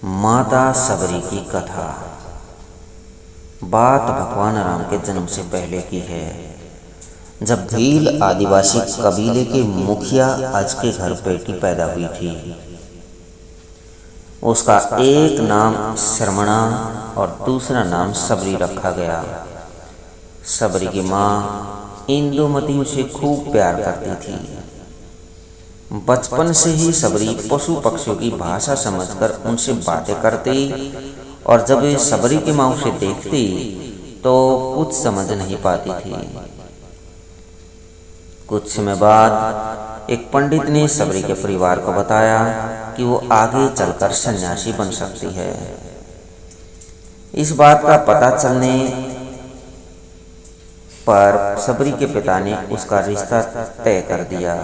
माता सबरी की कथा। बात भगवान राम के जन्म से पहले की है, जब भील आदिवासी कबीले के मुखिया अज के घर बेटी पैदा हुई थी। उसका एक नाम शर्मणा और दूसरा नाम सबरी रखा गया। सबरी की माँ इंदुमती उसे खूब प्यार करती थी। बचपन से ही सबरी पशु पक्षियों की भाषा समझकर उनसे बातें करती, और जब सबरी की माँ उसे देखती तो कुछ समझ नहीं पाती थी। कुछ समय बाद एक पंडित ने सबरी के परिवार को बताया कि वो आगे चलकर सन्यासी बन सकती है। इस बात का पता चलने पर सबरी के पिता ने उसका रिश्ता तय कर दिया।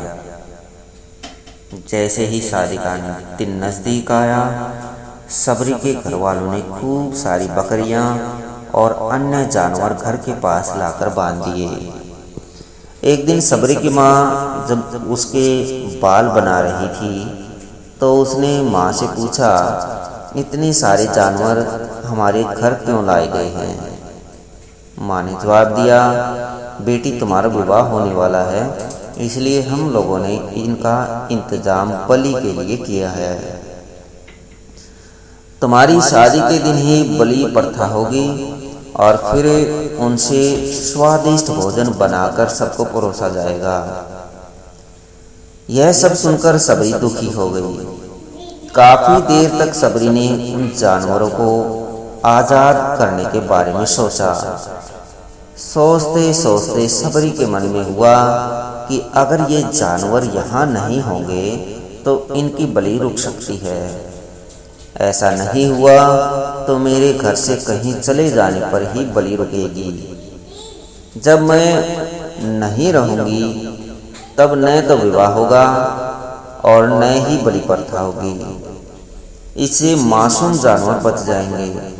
जैसे ही शादी का दिन नजदीक आया, सबरी के घर वालों ने खूब सारी बकरियां और अन्य जानवर घर के पास लाकर बांध दिए। एक दिन सबरी की माँ जब उसके बाल बना रही थी तो उसने माँ से पूछा, इतने सारे जानवर हमारे घर क्यों लाए गए हैं? माँ ने जवाब दिया, बेटी तुम्हारा विवाह होने वाला है, इसलिए हम लोगों ने इनका इंतजाम बलि के लिए किया है। तुम्हारी शादी के दिन ही बलि प्रथा होगी और फिर उनसे स्वादिष्ट भोजन बनाकर सबको परोसा जाएगा। यह सब सुनकर सबरी दुखी हो गई। काफी देर तक सबरी ने उन जानवरों को आजाद करने के बारे में सोचा। सोचते सोचते सबरी के मन में हुआ कि अगर ये जानवर यहाँ नहीं होंगे तो इनकी बलि रुक सकती है। ऐसा नहीं हुआ तो मेरे घर से कहीं चले जाने पर ही बलि रुकेगी। जब मैं नहीं रहूंगी तब न तो विवाह होगा और न ही बलि प्रथा होगी। इससे मासूम जानवर बच जाएंगे।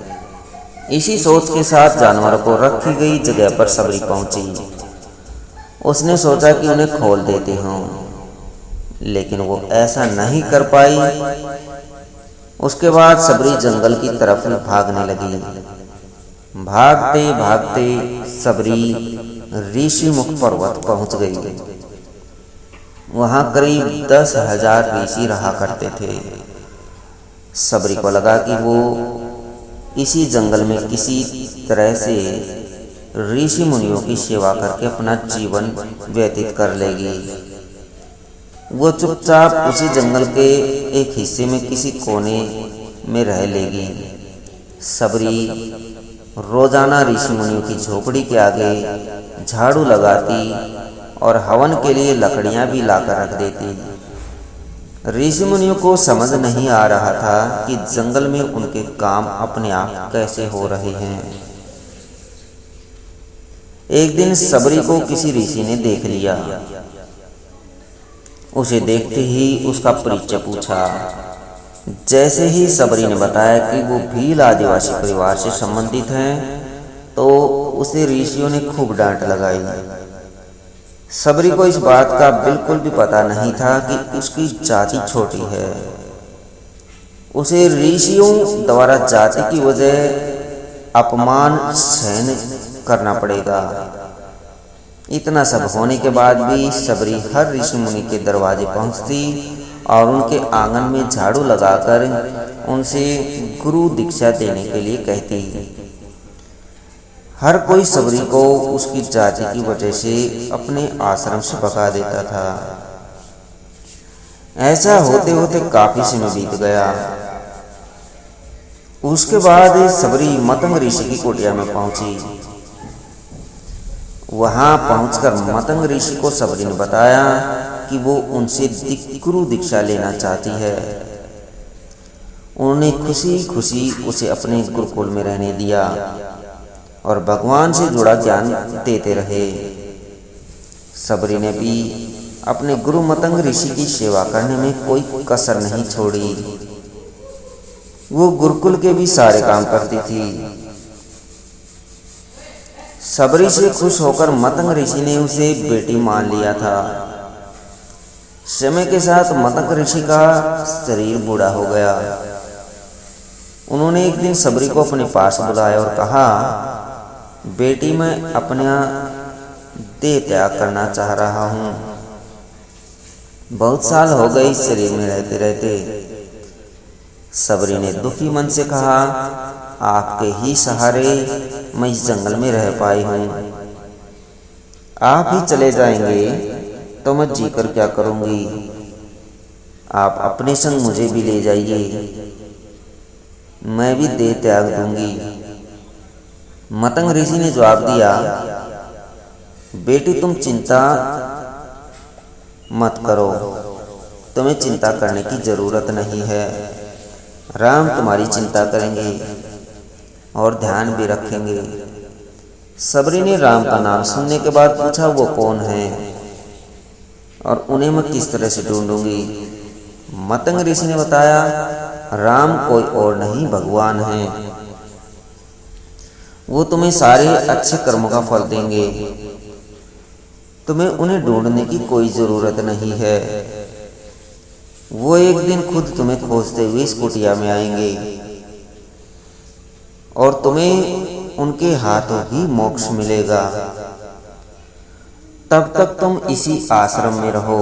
इसी सोच के साथ जानवरों को रखी गई जगह पर सबरी पहुंची। उसने सोचा कि उन्हें खोल देती हूँ, लेकिन वो ऐसा नहीं कर पाई। उसके बाद सबरी जंगल की तरफ भागने लगी। भागते भागते सबरी ऋषिमुख पर्वत पहुंच गई। वहां करीब 10,000 ऋषि रहा करते थे। सबरी को लगा कि वो इसी जंगल में किसी तरह से ऋषि मुनियों की सेवा करके अपना जीवन व्यतीत कर लेगी। वो चुपचाप उसी जंगल के एक हिस्से में किसी कोने में रह लेगी। सबरी रोजाना ऋषि मुनियों की झोपड़ी के आगे झाड़ू लगाती और हवन के लिए लकड़ियां भी लाकर रख देती। ऋषि मुनियों को समझ नहीं आ रहा था कि जंगल में उनके काम अपने आप कैसे हो रहे हैं। एक दिन सबरी को किसी ऋषि ने देख लिया। उसे देखते ही उसका परिचय पूछा। जैसे ही सबरी ने बताया कि वो भील आदिवासी परिवार से संबंधित हैं, तो उसे ऋषियों ने खूब डांट लगाई। सबरी को इस बात का बिल्कुल भी पता नहीं था कि उसकी जाति छोटी है। उसे ऋषियों द्वारा जाति की वजह अपमान सहन करना पड़ेगा। इतना सब होने के बाद भी सबरी हर ऋषि मुनि के दरवाजे पहुंचती और उनके आंगन में झाड़ू लगाकर उनसे गुरु दीक्षा देने के लिए कहती। हर कोई सबरी को उसकी जाति की वजह से अपने आश्रम से भगा देता था। ऐसा होते होते काफी समय बीत गया। उसके बाद सबरी मतंग ऋषि की कुटिया में पहुंची। वहां पहुंचकर मतंग ऋषि को सबरी ने बताया कि वो उनसे गुरु दीक्षा लेना चाहती है। उन्होंने खुशी खुशी उसे अपने गुरुकुल में रहने दिया और भगवान से जुड़ा ज्ञान देते रहे। सबरी ने भी अपने गुरु मतंग ऋषि की सेवा करने में कोई कसर नहीं छोड़ी। वो गुरुकुल के भी सारे काम करती थी। सबरी से खुश होकर मतंग ऋषि ने उसे बेटी मान लिया था। समय के साथ मतंग ऋषि का शरीर बूढ़ा हो गया। उन्होंने एक दिन सबरी को अपने पास बुलाया और कहा, बेटी, मैं अपना देह त्याग करना चाह रहा हूँ। बहुत साल हो गए इस शरीर में रहते रहते। सबरी ने दुखी मन से कहा, आपके ही सहारे मैं इस जंगल में रह पाई हूँ। आप ही चले जाएंगे तो मैं जीकर क्या करूँगी। आप अपने संग मुझे भी ले जाइए, मैं भी देह त्याग दूंगी। मतंग ऋषि ने जवाब दिया, बेटी, तुम चिंता मत करो, तुम्हें चिंता करने की जरूरत नहीं है। राम तुम्हारी चिंता करेंगे और ध्यान भी रखेंगे। सबरी ने राम का नाम सुनने के बाद पूछा, वो कौन है और उन्हें मैं किस तरह से ढूंढूंगी। मतंग ऋषि ने बताया, राम कोई और नहीं, भगवान है। वो तुम्हें सारे अच्छे कर्मों का फल देंगे। तुम्हें उन्हें ढूंढने की कोई जरूरत नहीं है। वो एक दिन खुद तुम्हें खोजते हुए इस कुटिया में आएंगे और तुम्हें उनके हाथों ही मोक्ष मिलेगा। तब तक तुम इसी आश्रम में रहो।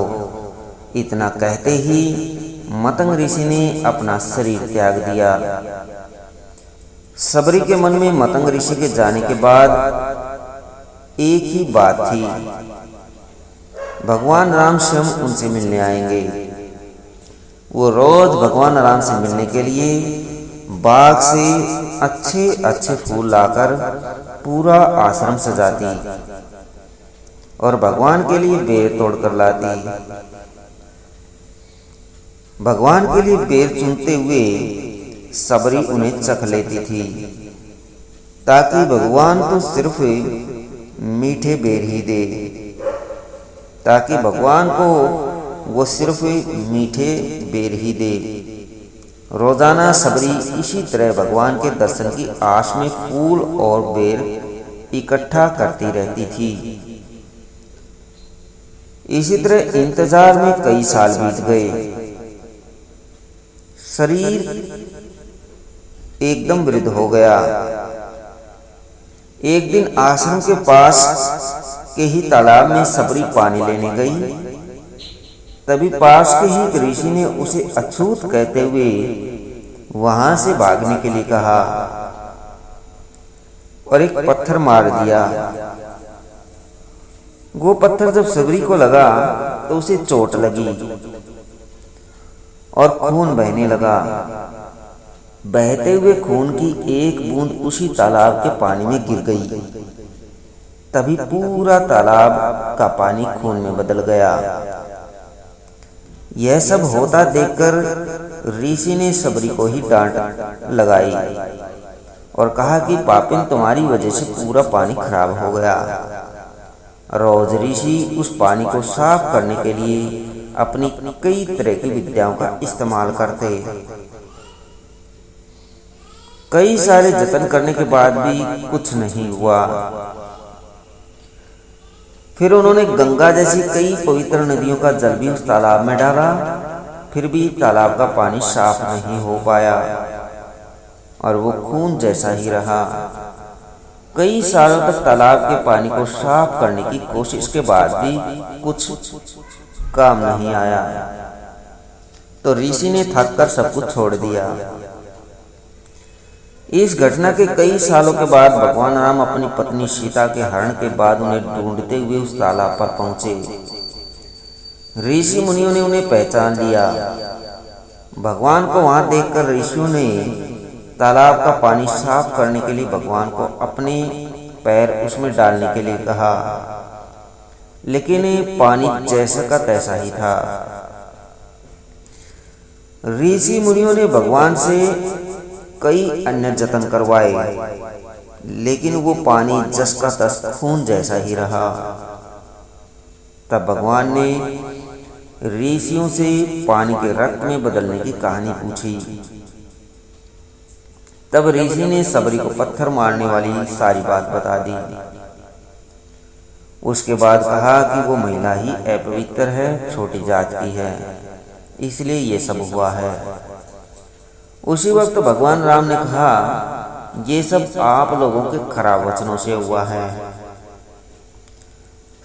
इतना कहते ही मतंग ऋषि ने अपना शरीर त्याग दिया। सबरी के मन में मतंग ऋषि के जाने के बाद एक ही बात थी, भगवान राम स्वयं उनसे मिलने आएंगे। वो रोज भगवान राम से मिलने के लिए बाग से अच्छे अच्छे फूल लाकर पूरा आश्रम सजाती और भगवान के लिए बेर तोड़कर लाती। भगवान के लिए बेर चुनते हुए सबरी उन्हें चख लेती थी, ताकि भगवान तो सिर्फ मीठे बेर ही दे, ताकि भगवान को वो सिर्फ मीठे बेर ही दे। रोजाना सबरी इसी तरह भगवान के दर्शन की आश में फूल और बेर इकट्ठा करती रहती थी। इसी तरह इंतजार में कई साल बीत गए। शरीर एकदम वृद्ध हो गया। एक दिन आश्रम के पास के ही तालाब में सबरी पानी लेने गई। तभी पास के ही एक ऋषि ने उसे अछूत कहते हुए वहां से भागने के लिए कहा और एक पत्थर मार दिया। वो पत्थर जब सबरी को लगा तो उसे चोट लगी और खून बहने लगा। बहते हुए खून की एक बूंद उसी तालाब के पानी में गिर गई। तभी पूरा तालाब का पानी खून में बदल गया। यह सब होता देखकर ऋषि ने सबरी को ही डांट लगाई और कहा कि पापिन, तुम्हारी वजह से पूरा पानी खराब हो गया। रोज ऋषि उस पानी को साफ करने के लिए अपनी कई तरह की विद्याओं का इस्तेमाल करते। कई सारे जतन करने के बाद भी कुछ नहीं हुआ। फिर उन्होंने गंगा जैसी कई पवित्र नदियों का जल भी उस तालाब में डाला, फिर भी तालाब का पानी साफ नहीं हो पाया और वो खून जैसा ही रहा। कई सालों तक तालाब के पानी को साफ करने की कोशिश के बाद भी कुछ काम नहीं आया, तो ऋषि ने थक कर सब कुछ छोड़ दिया। इस घटना के कई सालों के बाद भगवान राम अपनी पत्नी सीता के हरण के बाद उन्हें ढूंढते हुए उस तालाब पर पहुंचे। ऋषि मुनियों ने उन्हें पहचान लिया। भगवान को वहां देखकर ऋषियों ने तालाब का पानी साफ करने के लिए भगवान को अपने पैर उसमें डालने के लिए कहा, लेकिन पानी जैसा का तैसा ही था। ऋषि मुनियों ने भगवान से कई अन्य जतन करवाए, लेकिन वो पानी जस का तस खून जैसा ही रहा। तब भगवान ने ऋषियों से पानी के रक्त में बदलने की कहानी पूछी। तब ऋषि ने सबरी को पत्थर मारने वाली सारी बात बता दी। उसके बाद कहा कि वो महिला ही अपवित्र है, छोटी जात की है, इसलिए ये सब हुआ है। उसी वक्त भगवान राम ने कहा, ये सब आप लोगों के खराब वचनों से हुआ है।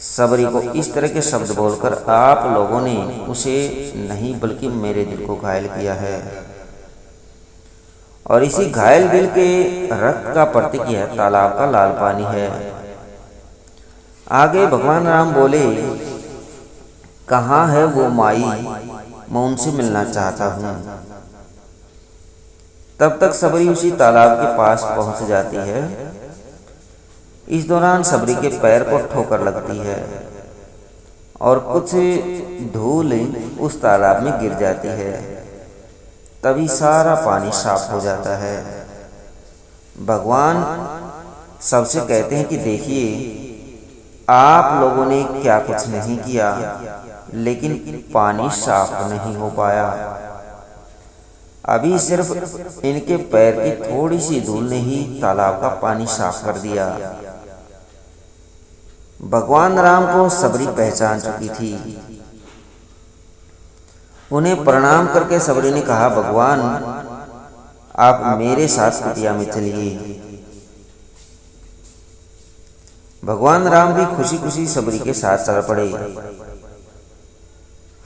सबरी को इस तरह के शब्द बोलकर आप लोगों ने उसे नहीं बल्कि मेरे दिल को घायल किया है, और इसी घायल दिल के रक्त का प्रतीक यह तालाब का लाल पानी है। आगे भगवान राम बोले, कहाँ है वो माई, मैं उनसे मिलना चाहता हूँ। तब तक सबरी उसी तालाब के पास पहुंच जाती है। इस दौरान सबरी के पैर को ठोकर लगती है और कुछ धूल उस तालाब में गिर जाती है। तभी सारा पानी साफ हो जाता है। भगवान सबसे कहते हैं कि देखिए, आप लोगों ने क्या कुछ नहीं किया, लेकिन पानी साफ नहीं हो पाया। अभी सिर्फ इनके पैर की थोड़ी सी धूल ने ही तालाब का पानी साफ कर दिया। भगवान राम को सबरी पहचान चुकी थी। उन्हें प्रणाम करके सबरी ने कहा, भगवान आप मेरे साथ कुटिया में चलिए। भगवान राम भी खुशी खुशी सबरी के साथ चल पड़े।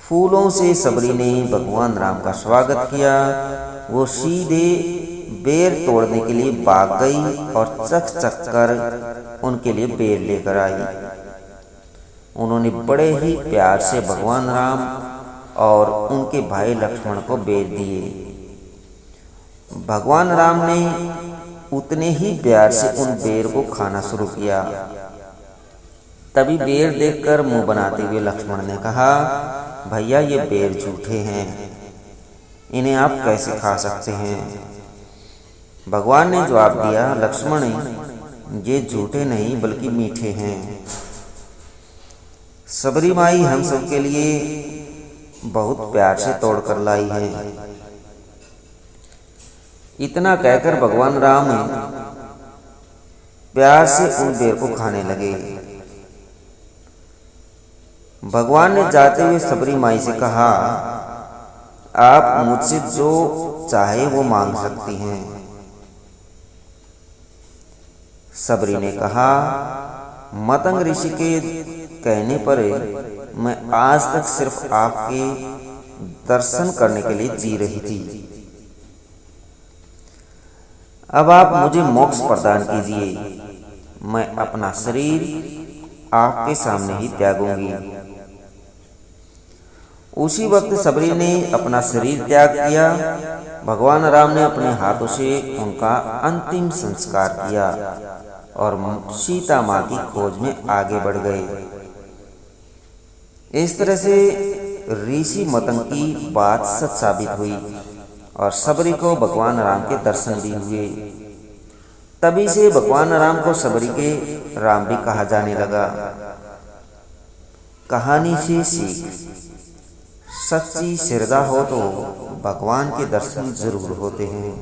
फूलों से सबरी ने भगवान राम का स्वागत किया। वो सीधे बेर तोड़ने के लिए भाग गई और चक चक कर उनके लिए बेर लेकर आई। उन्होंने बड़े ही प्यार से भगवान राम और उनके भाई लक्ष्मण को बेर दिए। भगवान राम ने उतने ही प्यार से उन बेर को खाना शुरू किया। तभी बेर देखकर मुंह बनाते हुए लक्ष्मण ने कहा, भैया ये बेर झूठे हैं, इन्हें आप कैसे खा सकते हैं। भगवान ने जवाब दिया, लक्ष्मण ये झूठे नहीं बल्कि मीठे हैं। सबरी माई हम सब के लिए बहुत प्यार से तोड़ कर लाई है। इतना कहकर भगवान राम प्यार से उन बेर को खाने लगे। भगवान ने जाते हुए सबरी माई से कहा, आप मुझसे जो चाहे वो मांग सकती हैं। सबरी ने कहा, मतंग ऋषि के कहने पर मैं आज तक सिर्फ आपके दर्शन करने के लिए जी रही थी। अब आप मुझे मोक्ष प्रदान कीजिए, मैं अपना शरीर आपके सामने ही त्यागूंगी। उसी वक्त सबरी ने अपना शरीर त्याग किया। भगवान राम ने अपने हाथों से उनका अंतिम संस्कार किया और सीता माँ की खोज में आगे बढ़ गए। इस तरह से ऋषि मतंग की बात सच साबित हुई और सबरी को भगवान राम के दर्शन भी हुए। तभी से भगवान राम को सबरी के राम भी कहा जाने लगा। कहानी से सीख, सच्ची श्रद्धा हो तो भगवान के दर्शन जरूर होते हैं।